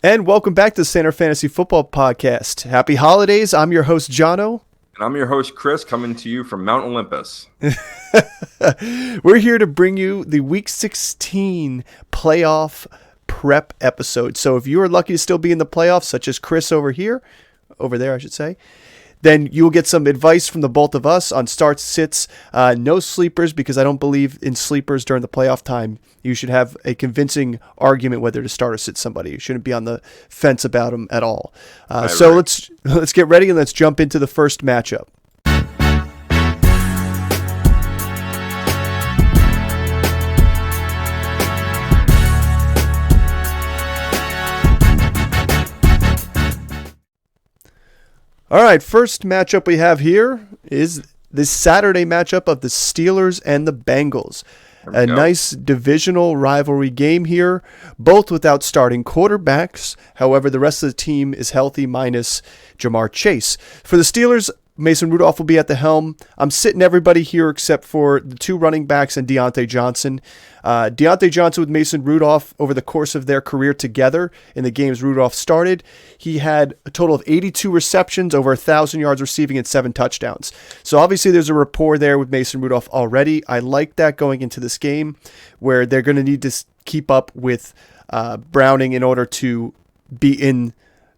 And welcome back to the Center Fantasy Football Podcast. Happy holidays. I'm your host, Jono. And I'm your host, Chris, coming to you from Mount Olympus. We're here to bring you the Week 16 playoff prep episode. So if you are lucky to still be in the playoffs, such as Chris over there, I should say, then you will get some advice from the both of us on starts, sits, no sleepers, because I don't believe in sleepers during the playoff time. You should have a convincing argument whether to start or sit somebody. You shouldn't be on the fence about them at all. So let's get ready and let's jump into the first matchup. All right, first matchup we have here is this Saturday matchup of the Steelers and the Bengals. A nice divisional rivalry game here, both without starting quarterbacks. However, the rest of the team is healthy minus Jamar Chase. For the Steelers, Mason Rudolph will be at the helm. I'm sitting everybody here except for the two running backs and Deontay Johnson. Deontay Johnson with Mason Rudolph over the course of their career together in the games Rudolph started, he had a total of 82 receptions, over 1,000 yards receiving, and 7 touchdowns. So obviously there's a rapport there with Mason Rudolph already. I like that going into this game where they're going to need to keep up with Browning in order to be in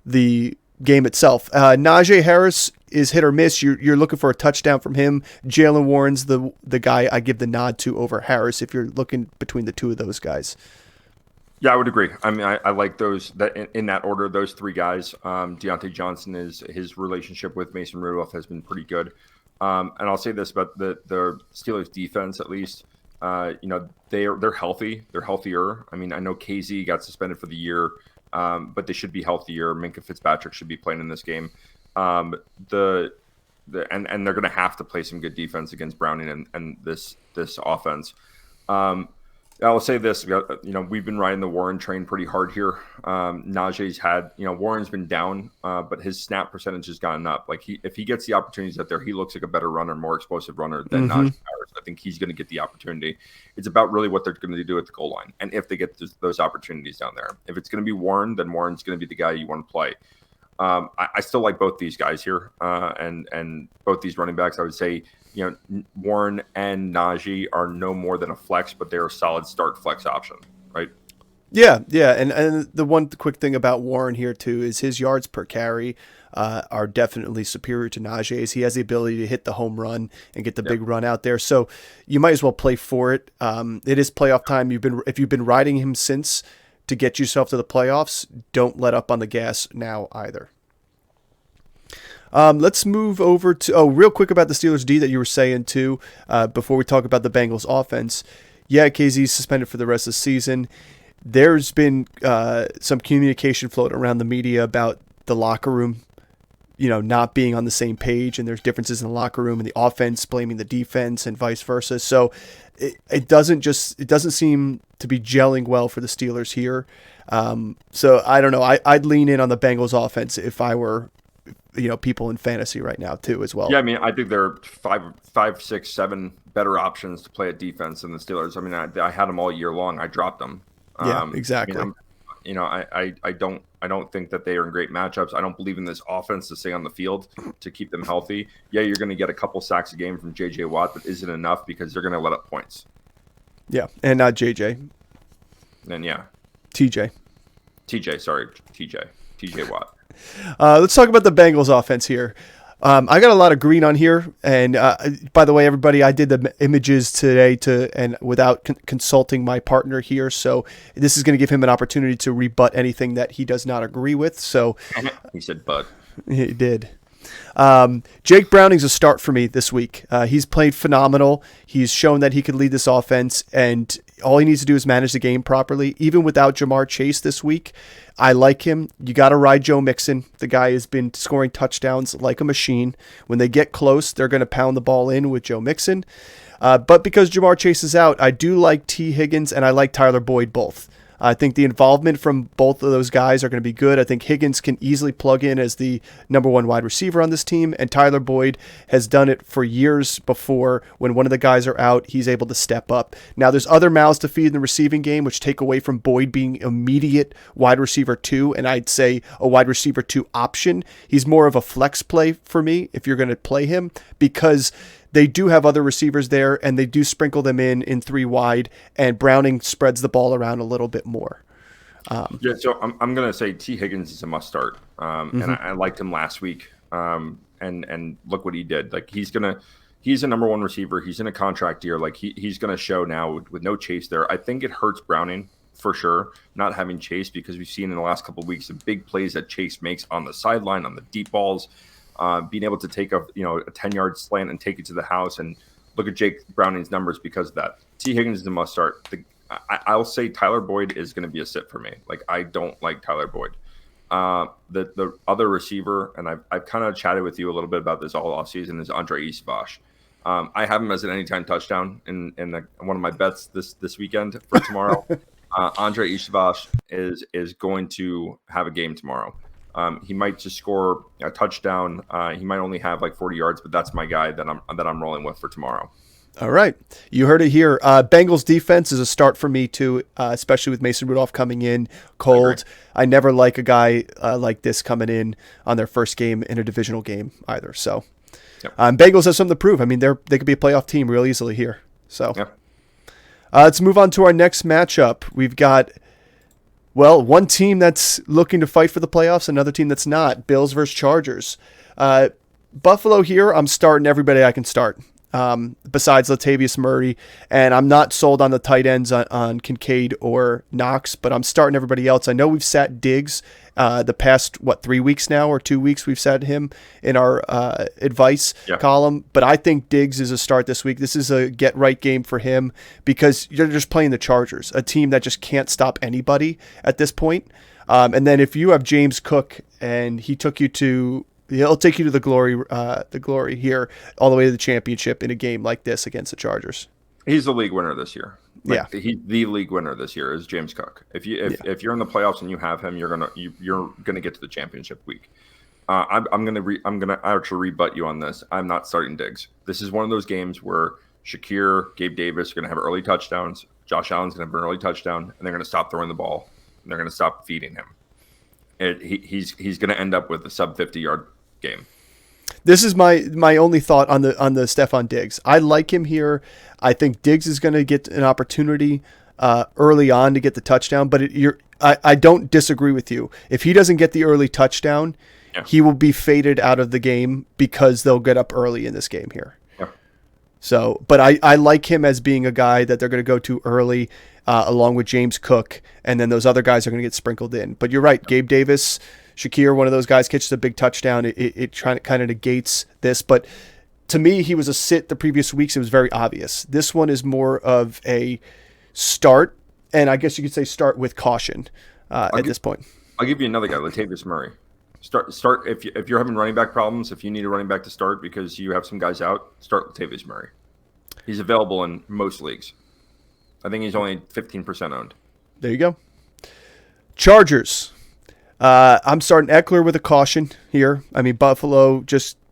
the game itself. Najee Harris is hit or miss. You're looking for a touchdown from him. Jalen Warren's the guy I give the nod to over Harris if you're looking between the two of those guys. Yeah, I would agree. I mean, I like those that in that order. Those three guys. Deontay Johnson, his relationship with Mason Rudolph has been pretty good. And I'll say this about the Steelers defense at least. They're healthy. They're healthier. I mean, I know KZ got suspended for the year. But they should be healthier. Minkah Fitzpatrick should be playing in this game. And they're going to have to play some good defense against Browning and this offense. I'll say this: we've been riding the Warren train pretty hard here. Najee's had, Warren's been down, but his snap percentage has gone up. Like if he gets the opportunities out there, he looks like a better runner, more explosive runner than Najee Harris. I think he's going to get the opportunity. It's about really what they're going to do at the goal line, and if they get those opportunities down there. If it's going to be Warren, then Warren's going to be the guy you want to play. I still like both these guys here, and both these running backs. I would say, Warren and Najee are no more than a flex, but they're a solid start flex option, right? Yeah, and the one quick thing about Warren here too is his yards per carry are definitely superior to Najee's. He has the ability to hit the home run and get the big run out there, so you might as well play for it. It is playoff time. If you've been riding him since to get yourself to the playoffs, don't let up on the gas now either. Let's move over to real quick about the Steelers D that you were saying too before we talk about the Bengals offense. Yeah, KZ's suspended for the rest of the season. There's been some communication floating around the media about the locker room, not being on the same page, and there's differences in the locker room and the offense blaming the defense and vice versa. So it doesn't seem to be gelling well for the Steelers here. So I don't know. I'd lean in on the Bengals offense if I were, people in fantasy right now too as well. Yeah, I mean, I think there are 5, 6, 7 better options to play at defense than the Steelers. I mean, I had them all year long. I dropped them. Yeah, exactly. I don't think that they are in great matchups. I don't believe in this offense to stay on the field to keep them healthy. Yeah, you're going to get a couple sacks a game from J.J. Watt, but isn't enough because they're going to let up points. Yeah, and not J.J. And yeah. T.J. T.J. Watt. Let's talk about the Bengals offense here. I got a lot of green on here, and by the way, everybody, I did the images today without consulting my partner here, so this is going to give him an opportunity to rebut anything that he does not agree with. So he said, "Bud." He did. Jake Browning's a start for me this week. He's played phenomenal. He's shown that he could lead this offense, and all he needs to do is manage the game properly. Even without Jamar Chase this week, I like him. You got to ride Joe Mixon. The guy has been scoring touchdowns like a machine. When they get close, they're going to pound the ball in with Joe Mixon. But because Jamar Chase is out, I do like T. Higgins and I like Tyler Boyd both. I think the involvement from both of those guys are going to be good. I think Higgins can easily plug in as the number one wide receiver on this team, and Tyler Boyd has done it for years before. When one of the guys are out, he's able to step up. Now, there's other mouths to feed in the receiving game, which take away from Boyd being immediate wide receiver 2, and I'd say a wide receiver 2 option. He's more of a flex play for me if you're going to play him, because they do have other receivers there, and they do sprinkle them in 3 wide, and Browning spreads the ball around a little bit more. So I'm going to say T. Higgins is a must start, and I liked him last week, and look what he did. Like he's a number one receiver. He's in a contract year. Like he's going to show now with no Chase there. I think it hurts Browning for sure not having Chase, because we've seen in the last couple of weeks the big plays that Chase makes on the sideline, on the deep balls. Being able to take a 10-yard slant and take it to the house, and look at Jake Browning's numbers because of that. T. Higgins is a must start. I'll say Tyler Boyd is going to be a sit for me. Like I don't like Tyler Boyd. The other receiver, and I've kind of chatted with you a little bit about this all offseason, is Andre Isvash. I have him as an anytime touchdown in one of my bets this weekend for tomorrow. Andre Isvash is going to have a game tomorrow. He might just score a touchdown. He might only have like 40 yards, but that's my guy that I'm rolling with for tomorrow. All right. You heard it here. Bengals defense is a start for me too, especially with Mason Rudolph coming in cold. I never like a guy like this coming in on their first game in a divisional game either. So Bengals have something to prove. I mean, they could be a playoff team real easily here. So let's move on to our next matchup. We've got, one team that's looking to fight for the playoffs, another team that's not. Bills versus Chargers. Buffalo here, I'm starting everybody I can start. Besides Latavius Murray, and I'm not sold on the tight ends on Kincaid or Knox, but I'm starting everybody else. I know we've sat Diggs the past 3 weeks now or 2 weeks we've sat him in our advice column, but I think Diggs is a start this week. This is a get right game for him because you're just playing the Chargers, a team that just can't stop anybody at this point. And then if you have James Cook and he'll take you to the glory here, all the way to the championship in a game like this against the Chargers. He's the league winner this year. He's the league winner this year is James Cook. If you're in the playoffs and you have him, you're gonna get to the championship week. I'm gonna actually rebut you on this. I'm not starting Diggs. This is one of those games where Shakir, Gabe Davis are gonna have early touchdowns. Josh Allen's gonna have an early touchdown, and they're gonna stop throwing the ball and they're gonna stop feeding him. He's gonna end up with a sub 50-yard game. This is my only thought on the Stephon Diggs. I like him here. I think Diggs is going to get an opportunity early on to get the touchdown, but I don't disagree with you. If he doesn't get the early touchdown, he will be faded out of the game because they'll get up early in this game here. Yeah. So, but I like him as being a guy that they're going to go to early, along with James Cook, and then those other guys are going to get sprinkled in. But you're right, Gabe Davis, Shakir, one of those guys catches a big touchdown. It kind of negates this, but to me, he was a sit the previous weeks. It was very obvious. This one is more of a start, and I guess you could say start with caution at this point. I'll give you another guy, Latavius Murray. Start if you're having running back problems. If you need a running back to start because you have some guys out, start Latavius Murray. He's available in most leagues. I think he's only 15% owned. There you go. Chargers. I'm starting Eckler with a caution here. I mean, Buffalo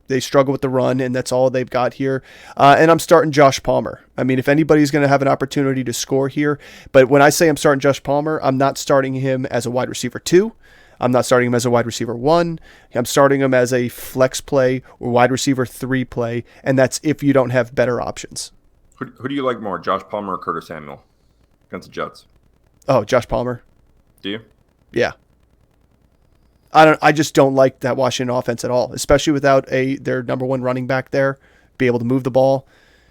they struggle with the run, and that's all they've got here. And I'm starting Josh Palmer. I mean, if anybody's going to have an opportunity to score here, but when I say I'm starting Josh Palmer, I'm not starting him as a wide receiver 2. I'm not starting him as a wide receiver 1. I'm starting him as a flex play or wide receiver 3 play, and that's if you don't have better options. Who do you like more, Josh Palmer or Curtis Samuel against the Jets? Oh, Josh Palmer. Do you? Yeah. I just don't like that Washington offense at all, especially without their number one running back there, be able to move the ball.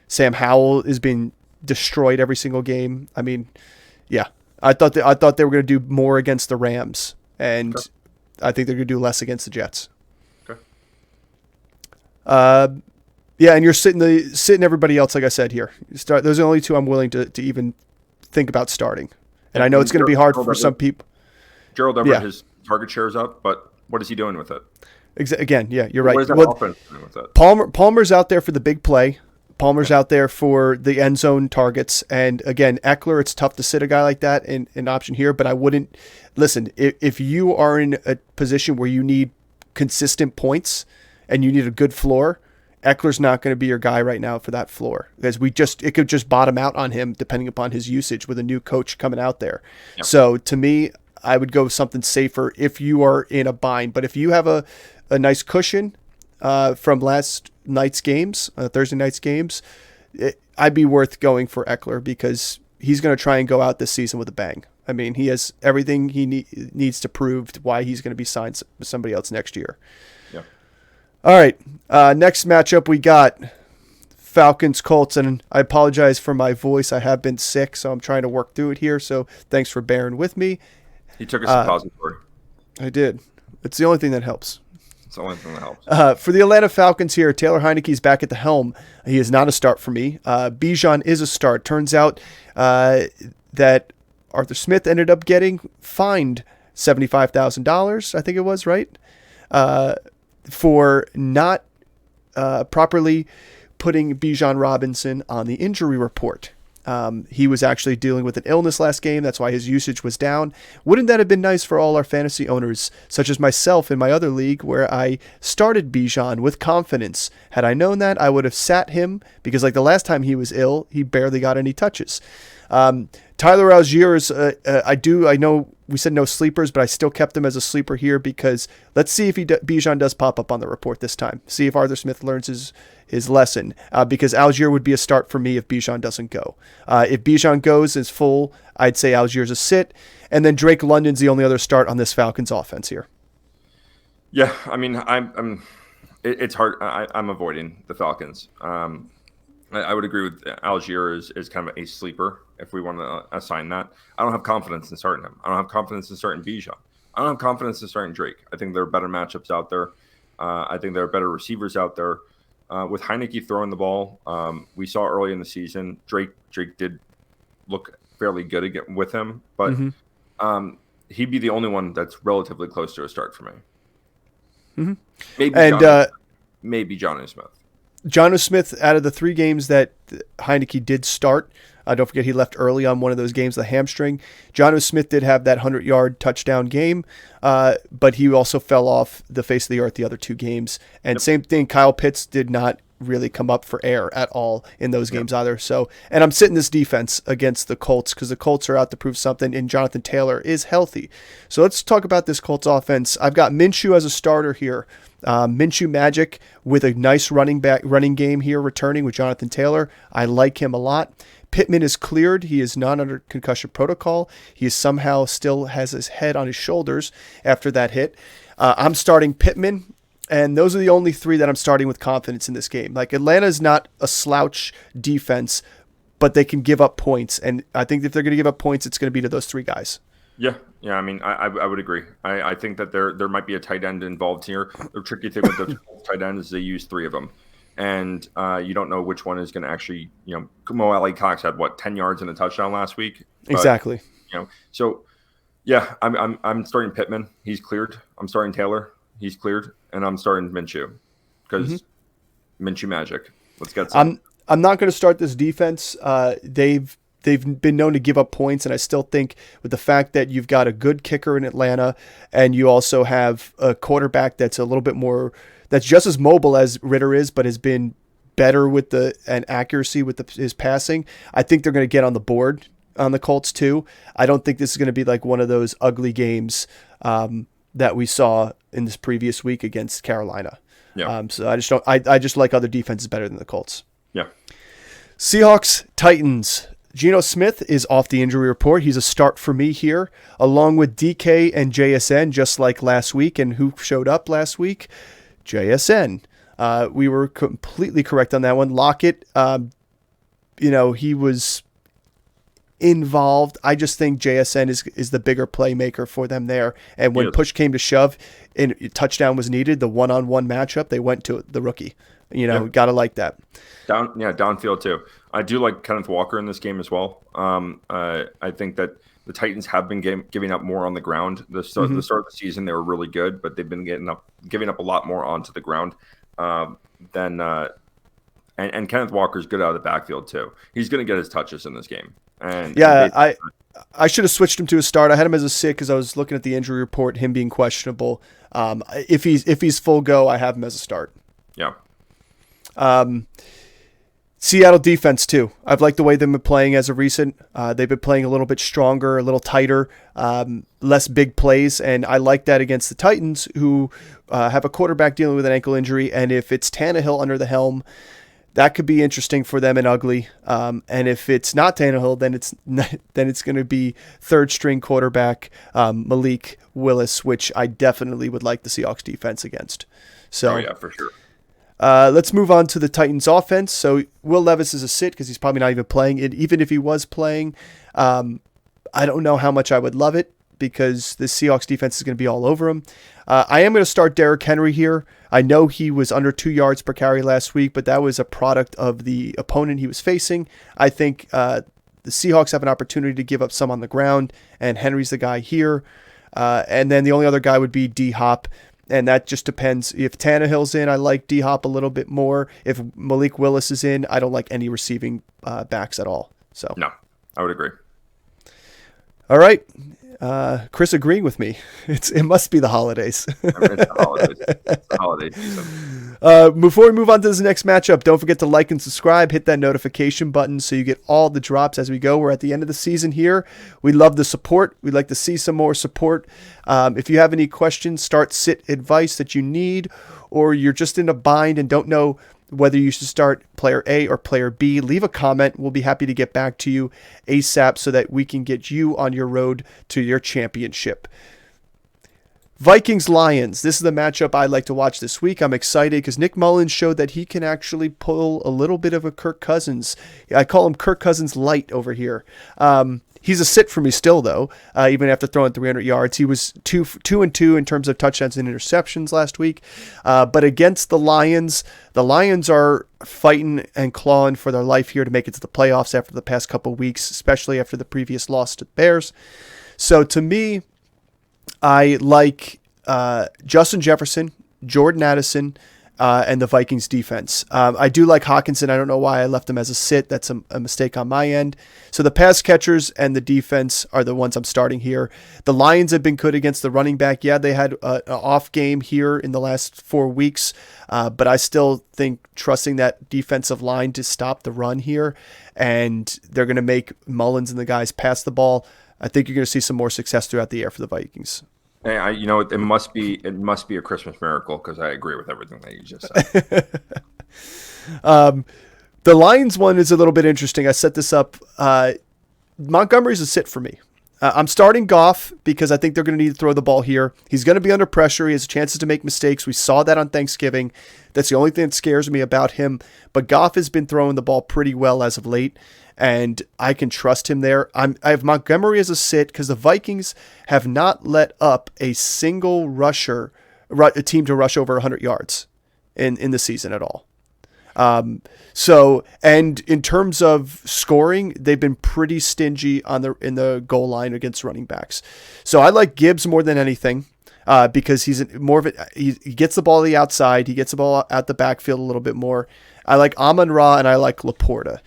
Sam Howell is being destroyed every single game. I mean, yeah, I thought they were going to do more against the Rams, and I think they're going to do less against the Jets. Okay. Yeah, and you're sitting everybody else, like I said here. Those are the only two I'm willing to even think about starting, and I know it's going to be hard for some people. Gerald Everett, his target share's up, but what is he doing with it? Again, yeah, you're right. What is that offense doing with it? Palmer's out there for the big play, Palmer's out there for the end zone targets. And again, Eckler, it's tough to sit a guy like that in an option here, but I wouldn't listen. If you are in a position where you need consistent points and you need a good floor, Eckler's not going to be your guy right now for that floor, because it could just bottom out on him depending upon his usage with a new coach coming out there. Yep. So to me, I would go something safer if you are in a bind. But if you have a nice cushion from last night's games, Thursday night's games, I'd be worth going for Eckler, because he's going to try and go out this season with a bang. I mean, he has everything he needs to prove why he's going to be signed with somebody else next year. Yeah. All right. Next matchup we got Falcons, Colts, and I apologize for my voice. I have been sick, so I'm trying to work through it here. So thanks for bearing with me. He took a suppository. I did. It's the only thing that helps. It's the only thing that helps. For the Atlanta Falcons here, Taylor Heineke's back at the helm. He is not a start for me. Bijan is a start. Turns out that Arthur Smith ended up getting fined $75,000, I think it was, right? For not properly putting Bijan Robinson on the injury report. He was actually dealing with an illness last game. That's why his usage was down. Wouldn't that have been nice for all our fantasy owners, such as myself in my other league, where I started Bijan with confidence? Had I known that, I would have sat him, because like the last time he was ill, he barely got any touches. Tyler Algier is, I know we said no sleepers, but I still kept him as a sleeper here, because let's see if Bijan does pop up on the report this time. See if Arthur Smith learns his lesson, because Algier would be a start for me if Bijan doesn't go. If Bijan goes as full, I'd say Algier's a sit, and then Drake London's the only other start on this Falcons offense here. Yeah, I mean, it's hard. I'm avoiding the Falcons. I would agree with Algier is kind of a sleeper if we want to assign that. I don't have confidence in starting him. I don't have confidence in starting Bijan. I don't have confidence in starting Drake. I think there are better matchups out there. I think there are better receivers out there. With Heineke throwing the ball, we saw early in the season, Drake did look fairly good again with him, but he'd be the only one that's relatively close to a start for me. Mm-hmm. Maybe Jonnu Smith. Jonnu Smith, out of the 3 games that Heineke did start, don't forget he left early on one of those games, the hamstring. Jonnu Smith did have that 100-yard touchdown game, but he also fell off the face of the earth the other 2 games. And same thing, Kyle Pitts did not really come up for air at all in those games either. So, and I'm sitting this defense against the Colts, because the Colts are out to prove something, and Jonathan Taylor is healthy. So let's talk about this Colts offense. I've got Minshew as a starter here. Minshew Magic with a nice running game here, returning with Jonathan Taylor. I like him a lot. Pittman is cleared. He is not under concussion protocol. He somehow still has his head on his shoulders after that hit. I'm starting Pittman, and those are the only 3 that I'm starting with confidence in this game. Like, Atlanta is not a slouch defense, but they can give up points, and I think if they're going to give up points, it's going to be to those 3 guys. Yeah. I mean, I would agree. I think that there might be a tight end involved here. The tricky thing with the tight end is they use 3 of them, and you don't know which one is going to actually. Mo Ali Cox had 10 yards and a touchdown last week. But, exactly. So yeah, I'm starting Pittman. He's cleared. I'm starting Taylor. He's cleared, and I'm starting Minshew because Minshew Magic. Let's get some. I'm not going to start this defense. They've been known to give up points, and I still think with the fact that you've got a good kicker in Atlanta, and you also have a quarterback that's a little bit more, that's just as mobile as Ritter is, but has been better with and accuracy with his passing. I think they're going to get on the board on the Colts too. I don't think this is going to be like one of those ugly games that we saw in this previous week against Carolina. Yeah. So I just don't. I just like other defenses better than the Colts. Yeah. Seahawks, Titans. Geno Smith is off the injury report. He's a start for me here, along with DK and JSN, just like last week. And who showed up last week? JSN. We were completely correct on that one. Lockett, he was involved. I just think JSN is the bigger playmaker for them there. And when push came to shove and touchdown was needed, the one-on-one matchup, they went to the rookie. Got to like that. Downfield too. I do like Kenneth Walker in this game as well. I think that the Titans have been giving up more on the ground. The start of the season, they were really good, but they've been giving up a lot more onto the ground than And Kenneth Walker's good out of the backfield too. He's going to get his touches in this game. And I should have switched him to a start. I had him as a sit because I was looking at the injury report, him being questionable. If he's full go, I have him as a start. Yeah. Seattle defense too. I've liked the way they've been playing as of recent. They've been playing a little bit stronger, a little tighter, less big plays, and I like that against the Titans, who have a quarterback dealing with an ankle injury. And if it's Tannehill under the helm, that could be interesting for them and ugly. And if it's not Tannehill, then it's going to be third string quarterback Malik Willis, which I definitely would like the Seahawks defense against. So, yeah, for sure. Let's move on to the Titans offense. So Will Levis is a sit because he's probably not even playing it. Even if he was playing, I don't know how much I would love it because the Seahawks defense is going to be all over him. I am going to start Derrick Henry here. I know he was under 2 yards per carry last week, but that was a product of the opponent he was facing. I think the Seahawks have an opportunity to give up some on the ground, and Henry's the guy here. And then the only other guy would be D-Hop. And that just depends. If Tannehill's in, I like D-Hop a little bit more. If Malik Willis is in, I don't like any receiving backs at all. So no, I would agree. All right. Chris agreeing with me. It must be the holidays. It's the holidays. It's the holiday season. Before we move on to this next matchup, don't forget to like and subscribe. Hit that notification button so you get all the drops as we go. We're at the end of the season here. We love the support. We'd like to see some more support. If you have any questions, start sit advice that you need, or you're just in a bind and don't know whether you should start player A or player B, leave a comment. We'll be happy to get back to you ASAP so that we can get you on your road to your championship. Vikings-Lions. This is the matchup I like to watch this week. I'm excited because Nick Mullins showed that he can actually pull a little bit of a Kirk Cousins. I call him Kirk Cousins light over here. He's a sit for me still, though, even after throwing 300 yards. He was 2-2 in terms of touchdowns and interceptions last week. But against the Lions are fighting and clawing for their life here to make it to the playoffs after the past couple of weeks, especially after the previous loss to the Bears. So to me, I like Justin Jefferson, Jordan Addison, and the Vikings defense. I do like Hawkinson. I don't know why I left him as a sit. That's a mistake on my end. So the pass catchers and the defense are the ones I'm starting here. The Lions have been good against the running back. Yeah, they had an off game here in the last 4 weeks, but I still think trusting that defensive line to stop the run here, and they're going to make Mullins and the guys pass the ball. I think you're going to see some more success throughout the air for the Vikings. Hey, it must be a Christmas miracle because I agree with everything that you just said. The Lions one is a little bit interesting. I set this up. Montgomery's a sit for me. I'm starting Goff because I think they're going to need to throw the ball here. He's going to be under pressure. He has chances to make mistakes. We saw that on Thanksgiving. That's the only thing that scares me about him. But Goff has been throwing the ball pretty well as of late, and I can trust him there. I have Montgomery as a sit because the Vikings have not let up a single a team to rush over 100 yards in the season at all. And in terms of scoring, they've been pretty stingy in the goal line against running backs. So I like Gibbs more than anything, because he's more of it. He gets the ball to the outside. He gets the ball out the backfield a little bit more. I like Amon-Ra and I like Laporta.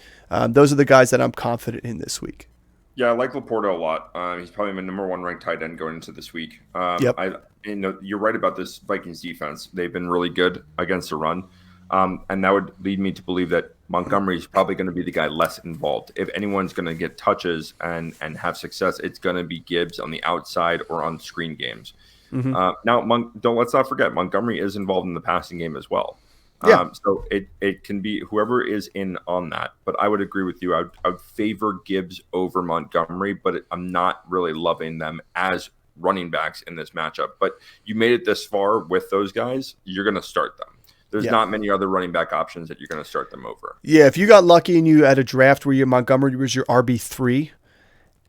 Those are the guys that I'm confident in this week. Yeah, I like Laporta a lot. He's probably my number 1 ranked tight end going into this week. Yep. You're right about this Vikings defense. They've been really good against the run. And that would lead me to believe that Montgomery is probably going to be the guy less involved. If anyone's going to get touches and have success, it's going to be Gibbs on the outside or on screen games. Mm-hmm. Now, let's not forget, Montgomery is involved in the passing game as well. Yeah. So it can be whoever is in on that. But I would agree with you. I would favor Gibbs over Montgomery, but I'm not really loving them as running backs in this matchup. But you made it this far with those guys, you're going to start them. There's not many other running back options that you're going to start them over. Yeah, if you got lucky and you had a draft where Montgomery was your RB3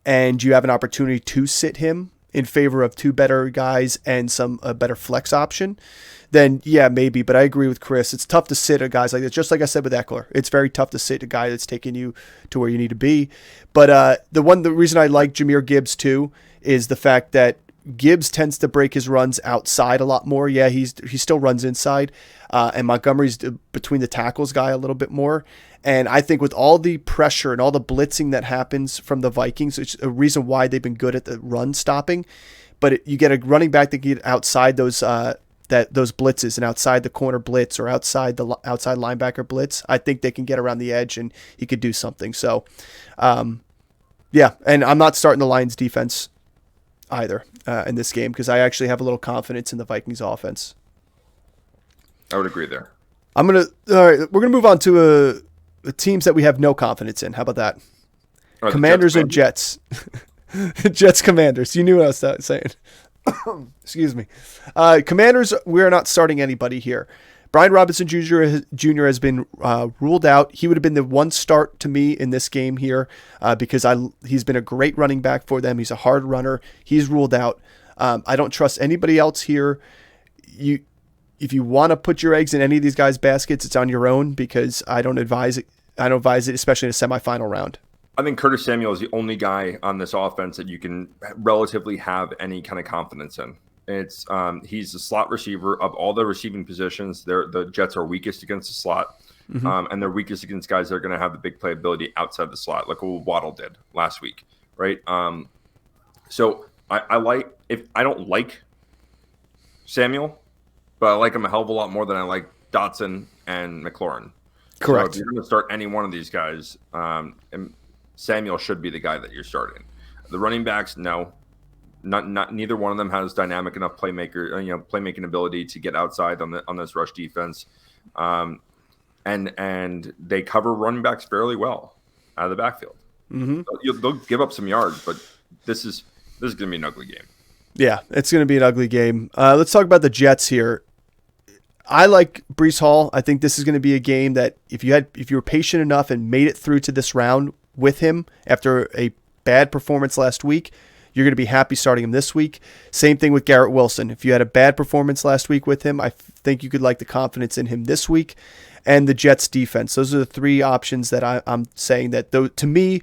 and you have an opportunity to sit him in favor of 2 better guys and a better flex option, then yeah, maybe. But I agree with Chris. It's tough to sit a guys like this. Just like I said with Eckler, it's very tough to sit a guy that's taking you to where you need to be. But the reason I like Jahmyr Gibbs too is the fact that Gibbs tends to break his runs outside a lot more. Yeah, he still runs inside, and Montgomery's between the tackles guy a little bit more. And I think with all the pressure and all the blitzing that happens from the Vikings, it's a reason why they've been good at the run stopping. But you get a running back that get outside those blitzes and outside the corner blitz or outside the outside linebacker blitz. I think they can get around the edge and he could do something. So, yeah, and I'm not starting the Lions defense either in this game because I actually have a little confidence in the Vikings offense. I would agree there. All right, we're gonna move on to the teams that we have no confidence in. How about that? Commanders and Jets. Jets Commanders. You knew what I was saying. Excuse me. Commanders, we're not starting anybody here. Brian Robinson Jr. has been ruled out. He would have been the one start to me in this game here because he's been a great running back for them. He's a hard runner. He's ruled out. I don't trust anybody else here. If you want to put your eggs in any of these guys' baskets, it's on your own because I don't advise it. I don't advise it, especially in a semifinal round. I think Curtis Samuel is the only guy on this offense that you can relatively have any kind of confidence in. He's the slot receiver of all the receiving positions. The Jets are weakest against the slot, and they're weakest against guys that are going to have the big playability outside the slot, like what Waddle did last week, right? So I don't like Samuel, but I like him a hell of a lot more than I like Dotson and McLaurin. Correct. So if you're going to start any one of these guys, Samuel should be the guy that you're starting. The running backs, no. Neither one of them has dynamic enough playmaking ability to get outside on this rush defense, and they cover running backs fairly well out of the backfield. They'll give up some yards, but this is going to be an ugly game. Yeah, it's going to be an ugly game. Let's talk about the Jets here. I like Breece Hall. I think this is going to be a game that if you were patient enough and made it through to this round with him after a bad performance last week, you're going to be happy starting him this week. Same thing with Garrett Wilson. If you had a bad performance last week with him, I think you could like the confidence in him this week. And the Jets defense. Those are the three options that I'm saying that, though, to me,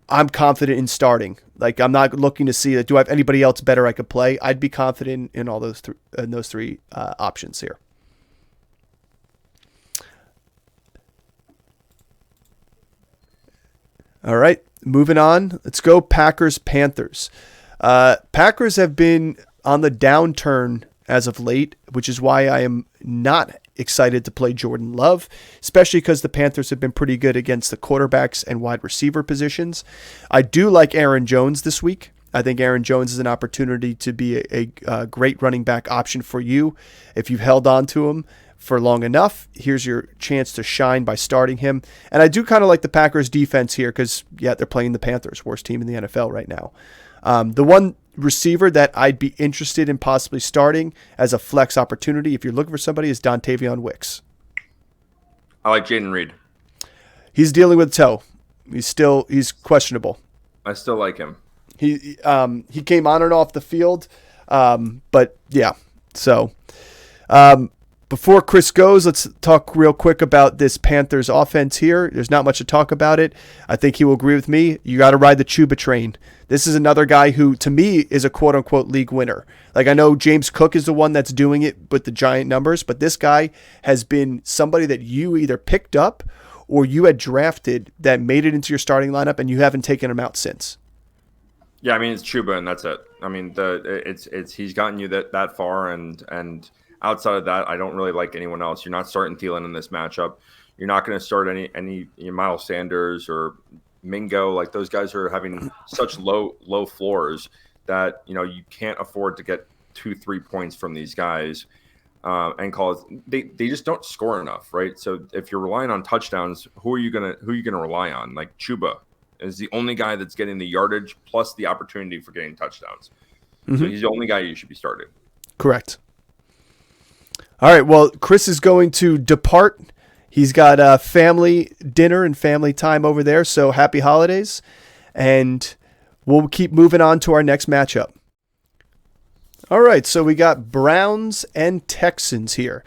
I'm confident in starting. Like, I'm not looking to see that, do I have anybody else better I could play? I'd be confident in all those three options here. All right, moving on. Let's go Packers-Panthers. Packers have been on the downturn as of late, which is why I am not excited to play Jordan Love, especially because the Panthers have been pretty good against the quarterbacks and wide receiver positions. I do like Aaron Jones this week. I think Aaron Jones is an opportunity to be a great running back option for you if you've held on to him for long enough. Here's your chance to shine by starting him. And I do kind of like the Packers defense here because, yeah, they're playing the Panthers, worst team in the NFL right now. The one receiver that I'd be interested in possibly starting as a flex opportunity, if you're looking for somebody, is Dontavion Wicks. I like Jaden Reed. He's dealing with toe. He's questionable. I still like him. He came on and off the field, but yeah. So, before Chris goes, let's talk real quick about this Panthers offense here. There's not much to talk about it. I think he will agree with me. You got to ride the Chuba train. This is another guy who, to me, is a quote-unquote league winner. Like, I know James Cook is the one that's doing it with the giant numbers, but this guy has been somebody that you either picked up or you had drafted that made it into your starting lineup, and you haven't taken him out since. Yeah, I mean, it's Chuba, and that's it. I mean, he's gotten you that far, and outside of that, I don't really like anyone else. You're not starting Thielen in this matchup. You're not going to start any Miles Sanders or Mingo. Like, those guys are having such low floors that you can't afford to get 2-3 points from these guys and call it. They just don't score enough, right? So if you're relying on touchdowns, who are you gonna rely on? Like, Chuba is the only guy that's getting the yardage plus the opportunity for getting touchdowns. So he's the only guy you should be starting. Correct. All right, well, Chris is going to depart. He's got a family dinner and family time over there, so happy holidays. And we'll keep moving on to our next matchup. All right, so we got Browns and Texans here.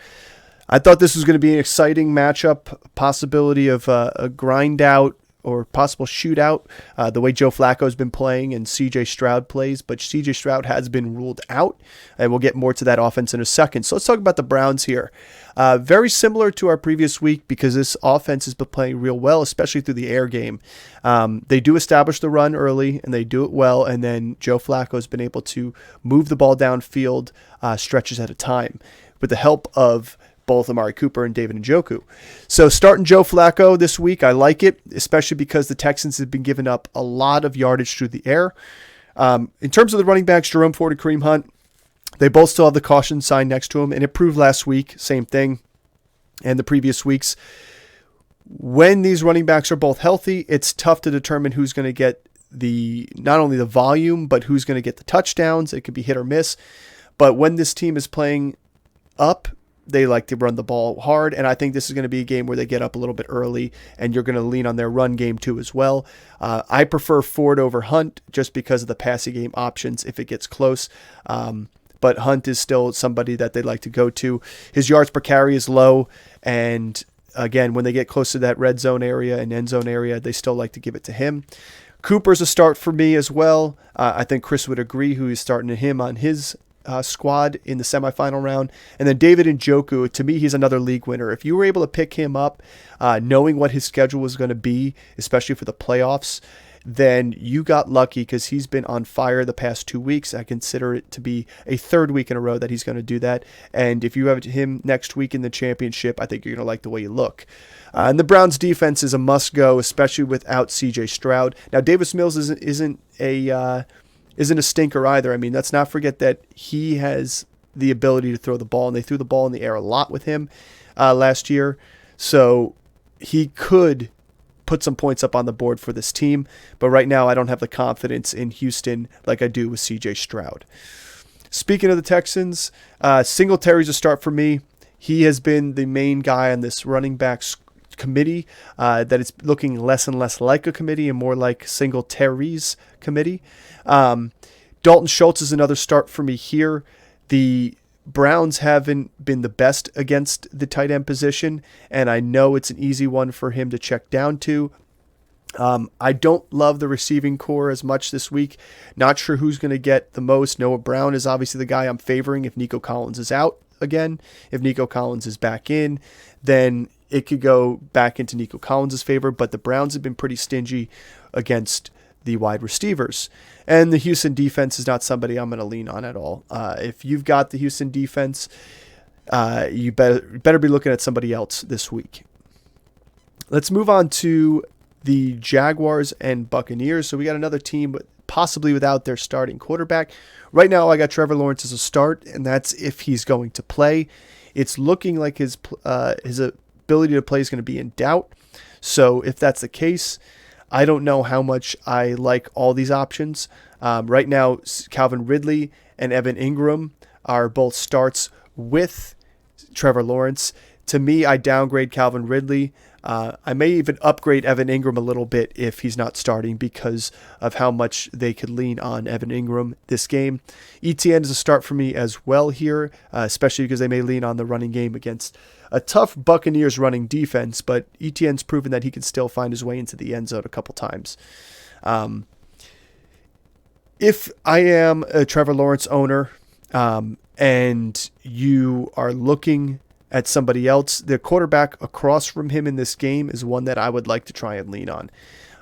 I thought this was going to be an exciting matchup, possibility of a grind-out or possible shootout, the way Joe Flacco's been playing and CJ Stroud plays, but CJ Stroud has been ruled out, and we'll get more to that offense in a second. So let's talk about the Browns here. Very similar to our previous week because this offense has been playing real well, especially through the air game. They do establish the run early, and they do it well, and then Joe Flacco has been able to move the ball downfield stretches at a time with the help of both Amari Cooper and David Njoku. So starting Joe Flacco this week, I like it, especially because the Texans have been giving up a lot of yardage through the air. In terms of the running backs, Jerome Ford and Kareem Hunt, they both still have the caution sign next to them, and it proved last week, same thing, and the previous weeks. When these running backs are both healthy, it's tough to determine who's going to get not only the volume, but who's going to get the touchdowns. It could be hit or miss. But when this team is playing up, they like to run the ball hard, and I think this is going to be a game where they get up a little bit early, and you're going to lean on their run game too as well. I prefer Ford over Hunt just because of the passing game options if it gets close. But Hunt is still somebody that they like to go to. His yards per carry is low, and again, when they get close to that red zone area and end zone area, they still like to give it to him. Cooper's a start for me as well. I think Chris would agree who is starting him on his squad in the semifinal round. And then David Njoku, to me, he's another league winner. If you were able to pick him up, knowing what his schedule was going to be, especially for the playoffs, then you got lucky because he's been on fire the past 2 weeks. I consider it to be a third week in a row that he's going to do that. And if you have him next week in the championship, I think you're going to like the way you look. And the Browns defense is a must-go, especially without CJ Stroud. Now, Davis Mills isn't a stinker either. I mean, let's not forget that he has the ability to throw the ball, and they threw the ball in the air a lot with him last year. So he could put some points up on the board for this team. But right now, I don't have the confidence in Houston like I do with CJ Stroud. Speaking of the Texans, Singletary's a start for me. He has been the main guy on this running backs committee, that it's looking less and less like a committee and more like Singletary's committee. Dalton Schultz is another start for me here. The Browns haven't been the best against the tight end position, and I know it's an easy one for him to check down to. I don't love the receiving core as much this week. Not sure who's going to get the most. Noah Brown is obviously the guy I'm favoring if Nico Collins is out again. If Nico Collins is back in, then it could go back into Nico Collins' favor, but the Browns have been pretty stingy against the wide receivers. And the Houston defense is not somebody I'm going to lean on at all. If you've got the Houston defense, you better be looking at somebody else this week. Let's move on to the Jaguars and Buccaneers. So we got another team possibly without their starting quarterback. Right now I got Trevor Lawrence as a start, and that's if he's going to play. It's looking like his ability to play is going to be in doubt. So if that's the case, I don't know how much I like all these options. Right now, Calvin Ridley and Evan Ingram are both starts with Trevor Lawrence. To me, I downgrade Calvin Ridley. I may even upgrade Evan Ingram a little bit if he's not starting because of how much they could lean on Evan Ingram this game. ETN is a start for me as well here, especially because they may lean on the running game against a tough Buccaneers running defense, but ETN's proven that he can still find his way into the end zone a couple times. If I am a Trevor Lawrence owner and you are looking at somebody else, the quarterback across from him in this game is one that I would like to try and lean on.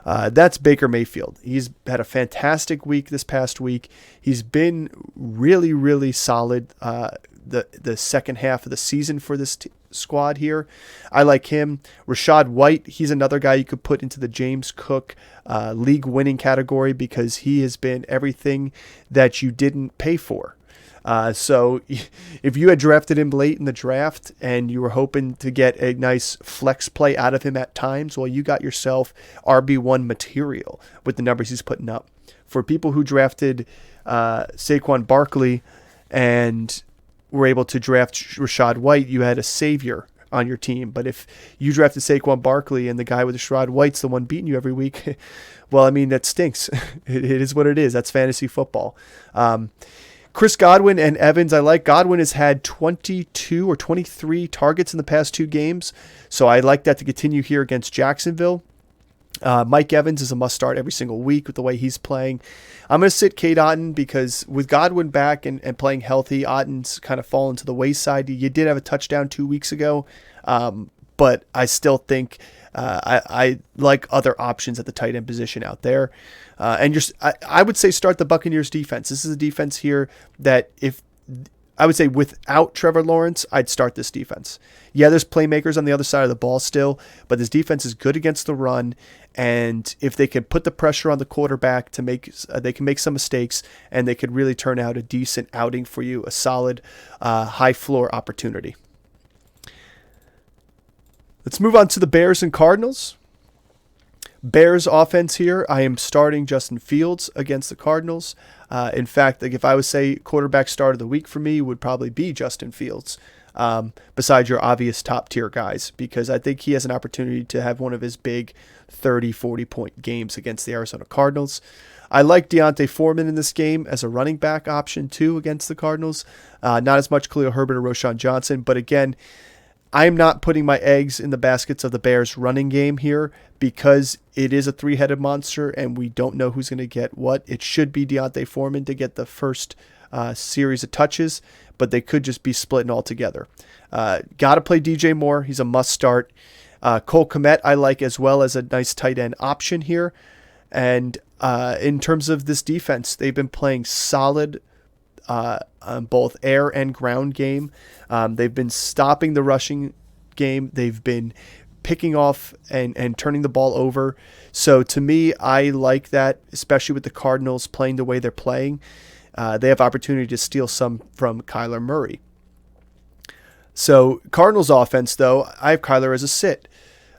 That's Baker Mayfield. He's had a fantastic week this past week. He's been really, really solid the second half of the season for this squad here. I like him. Rachaad White, he's another guy you could put into the James Cook league winning category because he has been everything that you didn't pay for. So if you had drafted him late in the draft and you were hoping to get a nice flex play out of him at times, well, you got yourself RB1 material with the numbers he's putting up. For people who drafted Saquon Barkley and were able to draft Rachaad White, you had a savior on your team. But if you drafted Saquon Barkley and the guy with Rachaad White's the one beating you every week, well, I mean, that stinks. It is what it is. That's fantasy football. Chris Godwin and Evans, I like. Godwin has had 22 or 23 targets in the past two games, so I like that to continue here against Jacksonville. Mike Evans is a must start every single week with the way he's playing. I'm going to sit Cade Otton because with Godwin back and playing healthy, Otton's kind of fallen to the wayside. You did have a touchdown 2 weeks ago, but I still think I like other options at the tight end position out there. I would say start the Buccaneers defense. This is a defense here that I would say without Trevor Lawrence, I'd start this defense. Yeah, there's playmakers on the other side of the ball still, but this defense is good against the run. And if they can put the pressure on the quarterback they can make some mistakes, and they could really turn out a decent outing for you, a solid high floor opportunity. Let's move on to the Bears and Cardinals. Bears offense here. I am starting Justin Fields against the Cardinals. In fact, if I would say quarterback start of the week for me, would probably be Justin Fields, besides your obvious top tier guys, because I think he has an opportunity to have one of his big 30, 40-point games against the Arizona Cardinals. I like Deontay Foreman in this game as a running back option too against the Cardinals. Not as much Khalil Herbert or Roshan Johnson, but again, I'm not putting my eggs in the baskets of the Bears running game here because it is a three-headed monster and we don't know who's going to get what. It should be Deontay Foreman to get the first series of touches, but they could just be splitting altogether. Got to play DJ Moore. He's a must start. Cole Kmet I like as well as a nice tight end option here. And in terms of this defense, they've been playing solid on both air and ground game. They've been stopping the rushing game. They've been picking off and turning the ball over. So to me, I like that, especially with the Cardinals playing the way they're playing. They have opportunity to steal some from Kyler Murray. So Cardinals offense, though, I have Kyler as a sit.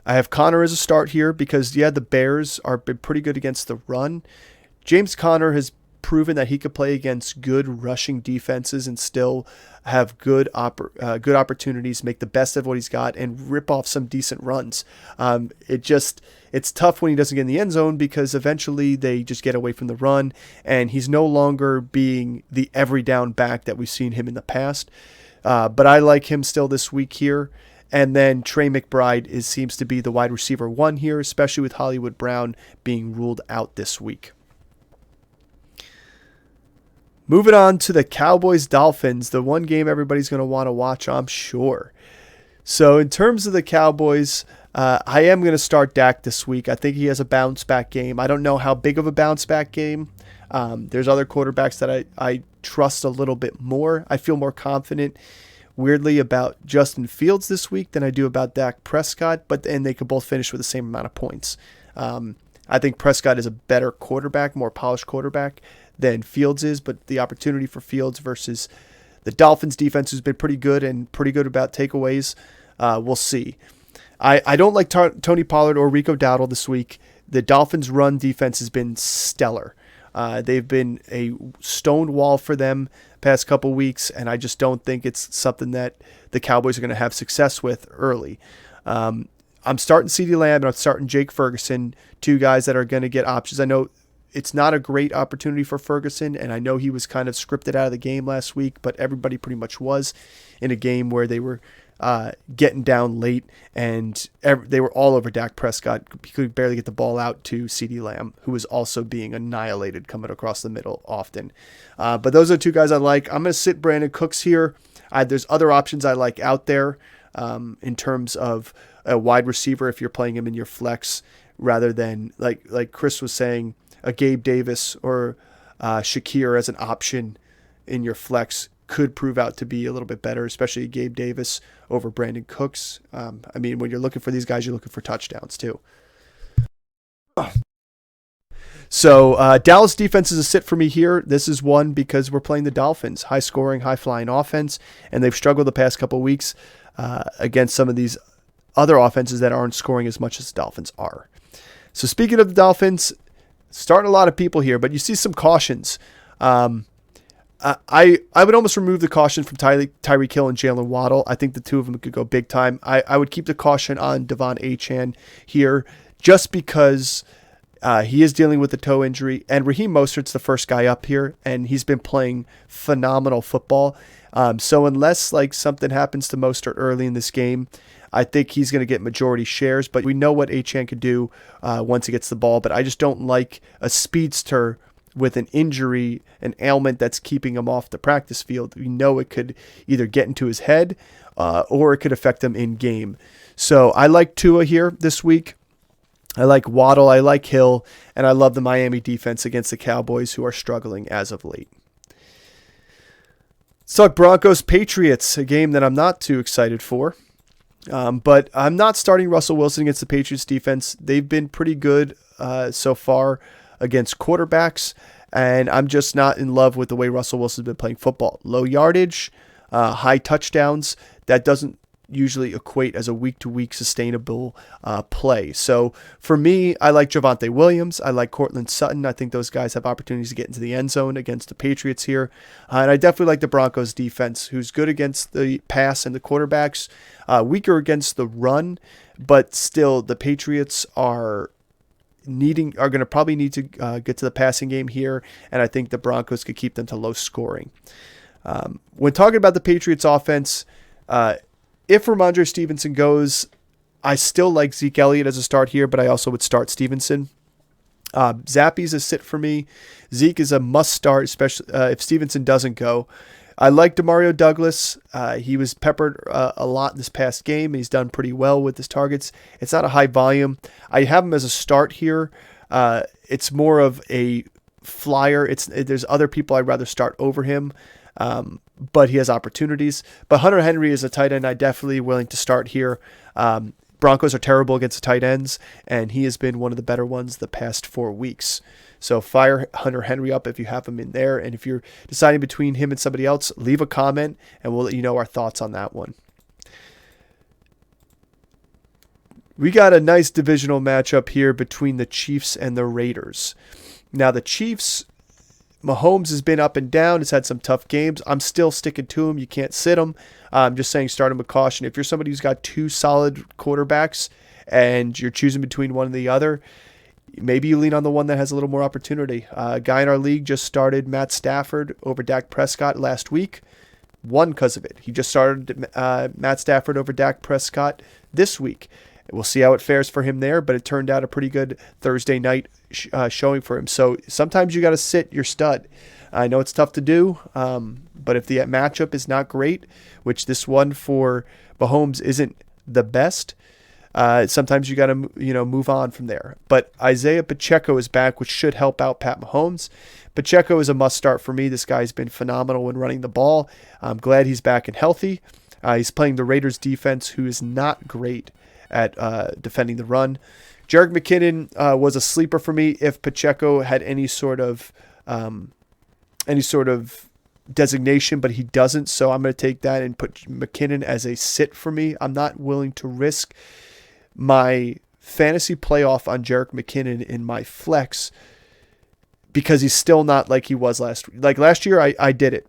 I have Connor as a start here because, the Bears are been pretty good against the run. James Conner has proven that he could play against good rushing defenses and still have good opportunities, make the best of what he's got, and rip off some decent runs. It's tough when he doesn't get in the end zone because eventually they just get away from the run, and he's no longer being the every down back that we've seen him in the past. But I like him still this week here. And then Trey McBride seems to be the wide receiver one here, especially with Hollywood Brown being ruled out this week. Moving on to the Cowboys-Dolphins, the one game everybody's going to want to watch, I'm sure. So in terms of the Cowboys, I am going to start Dak this week. I think he has a bounce-back game. I don't know how big of a bounce-back game. There's other quarterbacks that I trust a little bit more. I feel more confident, weirdly, about Justin Fields this week than I do about Dak Prescott, and they could both finish with the same amount of points. I think Prescott is a better quarterback, more polished quarterback than Fields is, but the opportunity for Fields versus the Dolphins defense, who's been pretty good and pretty good about takeaways, we'll see. I don't like Tony Pollard or Rico Dowdle this week. The Dolphins' run defense has been stellar. They've been a stone wall for them past couple weeks, and I just don't think it's something that the Cowboys are going to have success with early. I'm starting CeeDee Lamb and I'm starting Jake Ferguson, two guys that are going to get options. I know it's not a great opportunity for Ferguson, and I know he was kind of scripted out of the game last week, but everybody pretty much was in a game where they were getting down late, and they were all over Dak Prescott. He could barely get the ball out to CeeDee Lamb, who was also being annihilated coming across the middle often. But those are two guys I like. I'm going to sit Brandon Cooks here. There's other options I like out there in terms of a wide receiver if you're playing him in your flex, rather than, like Chris was saying, a Gabe Davis or Shakir as an option in your flex could prove out to be a little bit better, especially Gabe Davis over Brandon Cooks. When you're looking for these guys, you're looking for touchdowns too. So Dallas defense is a sit for me here. This is one because we're playing the Dolphins, high scoring, high flying offense, and they've struggled the past couple of weeks against some of these other offenses that aren't scoring as much as the Dolphins are. So speaking of the Dolphins, starting a lot of people here, but you see some cautions. I would almost remove the caution from Tyreek Hill and Jalen Waddle. I think the two of them could go big time. I would keep the caution on Devon Achane here just because he is dealing with a toe injury, and Raheem Mostert's the first guy up here, and he's been playing phenomenal football. So unless something happens to Mostert early in this game, I think he's going to get majority shares, but we know what Achane could do once he gets the ball. But I just don't like a speedster with an injury, an ailment that's keeping him off the practice field. We know it could either get into his head or it could affect him in game. So I like Tua here this week. I like Waddle, I like Hill, and I love the Miami defense against the Cowboys, who are struggling as of late. Let's talk Broncos-Patriots, a game that I'm not too excited for. But I'm not starting Russell Wilson against the Patriots defense. They've been pretty good so far against quarterbacks, and I'm just not in love with the way Russell Wilson's been playing football. Low yardage, high touchdowns, that doesn't usually equate as a week-to-week sustainable play. So for me, I like Javonte Williams. I like Cortland Sutton. I think those guys have opportunities to get into the end zone against the Patriots here. And I definitely like the Broncos defense, who's good against the pass and the quarterbacks, weaker against the run, but still the Patriots are going to probably need to get to the passing game here, and I think the Broncos could keep them to low scoring. When talking about the Patriots offense, if Ramondre Stevenson goes, I still like Zeke Elliott as a start here, but I also would start Stevenson. Zappy's a sit for me. Zeke is a must start, especially if Stevenson doesn't go. I like Demario Douglas. He was peppered a lot this past game. He's done pretty well with his targets. It's not a high volume. I have him as a start here. It's more of a flyer. There's other people I'd rather start over him. But he has opportunities. But Hunter Henry is a tight end I definitely willing to start here. Broncos are terrible against the tight ends, and he has been one of the better ones the past 4 weeks. So fire Hunter Henry up if you have him in there. And if you're deciding between him and somebody else, leave a comment, and we'll let you know our thoughts on that one. We got a nice divisional matchup here between the Chiefs and the Raiders. Now, the Chiefs, Mahomes has been up and down. Has had some tough games. I'm still sticking to him. You can't sit him. I'm just saying start him with caution. If you're somebody who's got 2 solid quarterbacks and you're choosing between one and the other, maybe you lean on the one that has a little more opportunity. A guy in our league just started Matt Stafford over Dak Prescott last week. Won because of it. He just started Matt Stafford over Dak Prescott this week. We'll see how it fares for him there, but it turned out a pretty good Thursday night showing for him. So sometimes you got to sit your stud. I know it's tough to do, but if the matchup is not great, which this one for Mahomes isn't the best, sometimes you got to move on from there. But Isaiah Pacheco is back, which should help out Pat Mahomes. Pacheco is a must start for me. This guy's been phenomenal when running the ball. I'm glad he's back and healthy. He's playing the Raiders defense, who is not great at defending the run. Jerick McKinnon was a sleeper for me if Pacheco had any sort of designation, but he doesn't. So I'm going to take that and put McKinnon as a sit for me. I'm not willing to risk my fantasy playoff on Jerick McKinnon in my flex because he's still not like he was last year. I did it,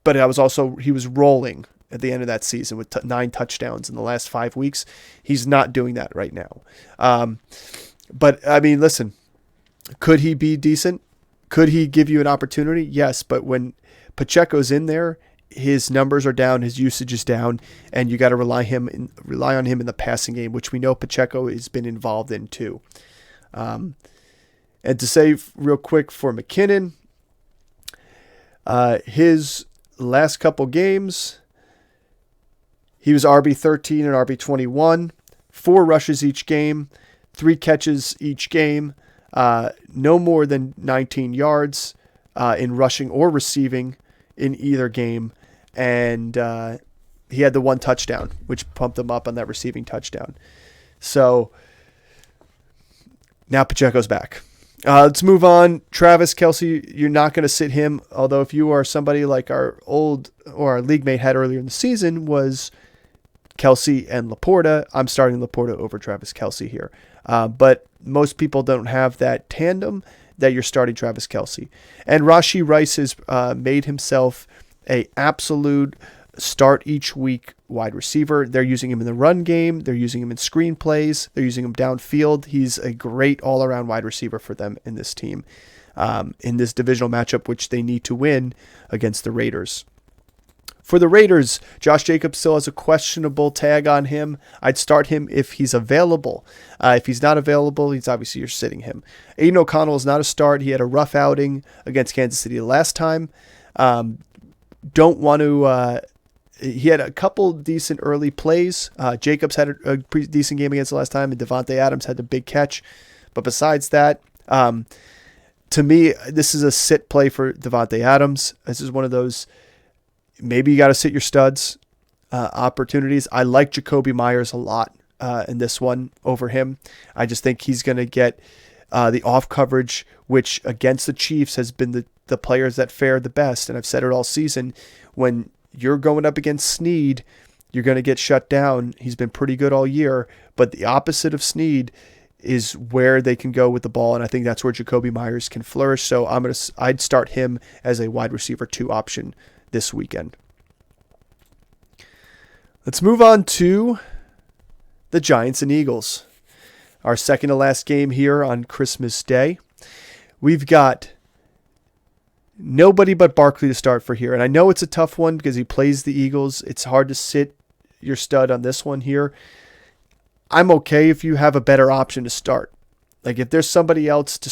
but he was rolling at the end of that season with 9 touchdowns in the last 5 weeks. He's not doing that right now. But I mean, listen, could he be decent? Could he give you an opportunity? Yes. But when Pacheco's in there, his numbers are down, his usage is down, and you got to rely on him in the passing game, which we know Pacheco has been involved in too. And to say real quick for McKinnon, his last couple games, he was RB13 and RB21, 4 rushes each game, 3 catches each game, no more than 19 yards in rushing or receiving in either game. And he had the 1 touchdown, which pumped him up on that receiving touchdown. So now Pacheco's back. Let's move on. Travis Kelce, you're not going to sit him. Although if you are somebody like our league mate had earlier in the season was Kelce and Laporta, I'm starting Laporta over Travis Kelce here. But most people don't have that tandem that you're starting Travis Kelce. And Rashee Rice has made himself a absolute start each week wide receiver. They're using him in the run game. They're using him in screen plays. They're using him downfield. He's a great all-around wide receiver for them in this team, in this divisional matchup, which they need to win against the Raiders. For the Raiders, Josh Jacobs still has a questionable tag on him. I'd start him if he's available. If he's not available, you're sitting him. Aiden O'Connell is not a start. He had a rough outing against Kansas City last time. He had a couple decent early plays. Jacobs had a pretty decent game against the last time, and Devontae Adams had the big catch. But besides that, to me, this is a sit play for Devontae Adams. This is one of those, maybe you got to sit your studs opportunities. I like Jacoby Myers a lot in this one over him. I just think he's going to get the off coverage, which against the Chiefs has been the players that fare the best. And I've said it all season. When you're going up against Snead, you're going to get shut down. He's been pretty good all year, but the opposite of Snead is where they can go with the ball, and I think that's where Jacoby Myers can flourish. So I'd start him as a wide receiver 2 option this weekend. Let's move on to the Giants and Eagles. Our second to last game here on Christmas Day. We've got nobody but Barkley to start for here. And I know it's a tough one because he plays the Eagles. It's hard to sit your stud on this one here. I'm okay if you have a better option to start. Like if there's somebody else to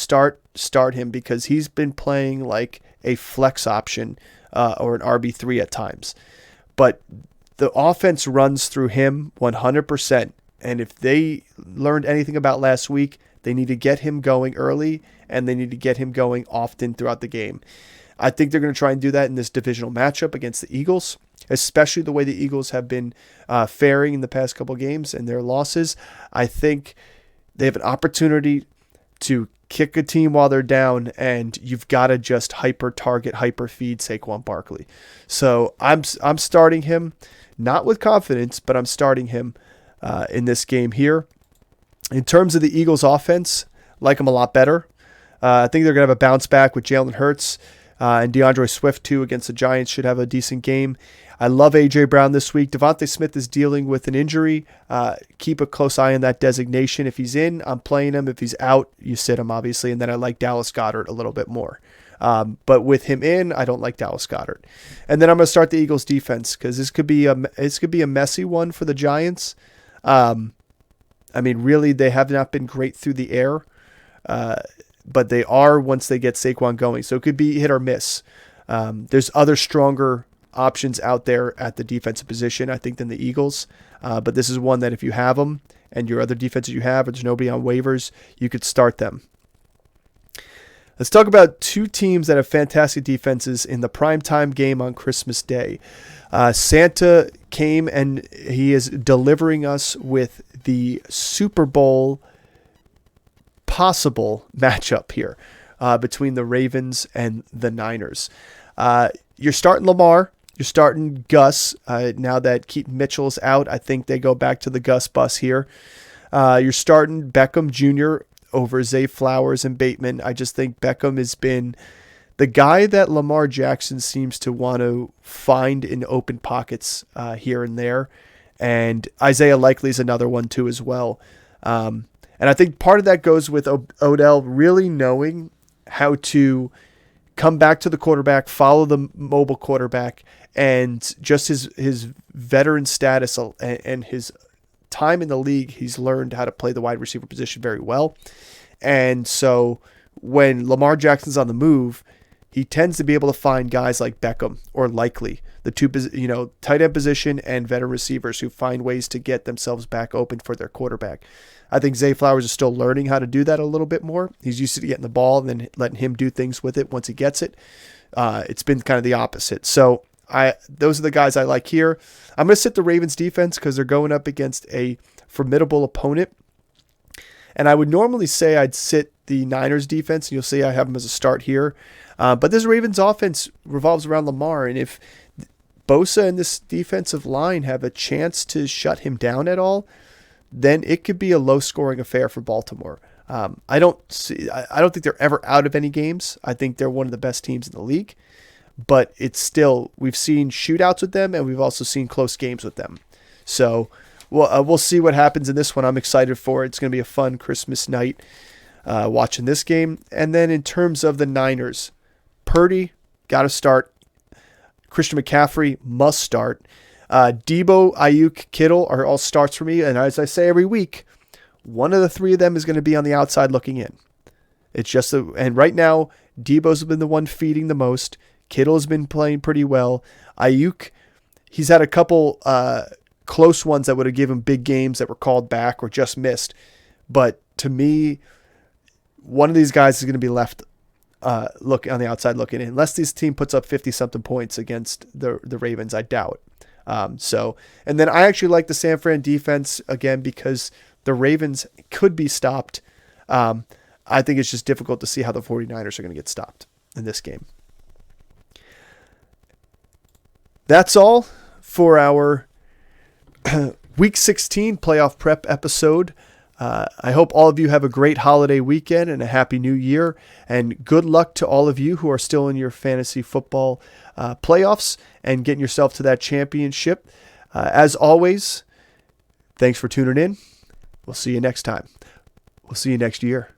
start him because he's been playing like a flex option or an RB3 at times. But the offense runs through him 100%. And if they learned anything about last week, they need to get him going early and they need to get him going often throughout the game. I think they're going to try and do that in this divisional matchup against the Eagles, especially the way the Eagles have been faring in the past couple games and their losses. I think they have an opportunity to kick a team while they're down, and you've got to just hyper-target, hyper-feed Saquon Barkley. So I'm starting him, not with confidence, but I'm starting him in this game here. In terms of the Eagles' offense, like them a lot better. I think they're going to have a bounce back with Jalen Hurts and DeAndre Swift, too, against the Giants. Should have a decent game. I love A.J. Brown this week. Devontae Smith is dealing with an injury. Keep a close eye on that designation. If he's in, I'm playing him. If he's out, you sit him, obviously. And then I like Dallas Goedert a little bit more. But with him in, I don't like Dallas Goedert. And then I'm going to start the Eagles defense because this could be a messy one for the Giants. Really, they have not been great through the air. But they are once they get Saquon going. So it could be hit or miss. There's other stronger options out there at the defensive position, I think, than the Eagles. But this is one that if you have them and your other defenses you have, or there's nobody on waivers, you could start them. Let's talk about two teams that have fantastic defenses in the primetime game on Christmas Day. Santa came and he is delivering us with the Super Bowl possible matchup here between the Ravens and the Niners. You're starting Lamar. You're starting Gus. Now that Keaton Mitchell's out, I think they go back to the Gus bus here. You're starting Beckham Jr. over Zay Flowers and Bateman. I just think Beckham has been the guy that Lamar Jackson seems to want to find in open pockets here and there. And Isaiah Likely is another one too as well. And I think part of that goes with Odell really knowing how to come back to the quarterback, follow the mobile quarterback, and just his veteran status and his time in the league, he's learned how to play the wide receiver position very well. And so when Lamar Jackson's on the move, he tends to be able to find guys like Beckham or Likely, the two, tight end position and veteran receivers who find ways to get themselves back open for their quarterback. I think Zay Flowers is still learning how to do that a little bit more. He's used to getting the ball and then letting him do things with it once he gets it. It's been kind of the opposite. So those are the guys I like here. I'm going to sit the Ravens defense because they're going up against a formidable opponent. And I would normally say I'd sit the Niners defense. And you'll see I have them as a start here. But this Ravens offense revolves around Lamar. And if Bosa and this defensive line have a chance to shut him down at all, then it could be a low-scoring affair for Baltimore. I don't think they're ever out of any games. I think they're one of the best teams in the league. But it's still, we've seen shootouts with them, and we've also seen close games with them. So we'll see what happens in this one. I'm excited for it. It's going to be a fun Christmas night watching this game. And then in terms of the Niners, Purdy got to start. Christian McCaffrey must start. Debo, Ayuk, Kittle are all starts for me. And as I say every week, one of the three of them is going to be on the outside looking in. It's just and right now, Debo's been the one feeding the most. Kittle's been playing pretty well. Ayuk, he's had a couple close ones that would have given big games that were called back or just missed. But to me, one of these guys is going to be left look on the outside looking in. Unless this team puts up 50-something points against the Ravens, I doubt. And then I actually like the San Fran defense again because the Ravens could be stopped. I think it's just difficult to see how the 49ers are going to get stopped in this game. That's all for our Week 16 playoff prep episode. I hope all of you have a great holiday weekend and a happy new year. And good luck to all of you who are still in your fantasy football playoffs and getting yourself to that championship. As always, thanks for tuning in. We'll see you next time. We'll see you next year.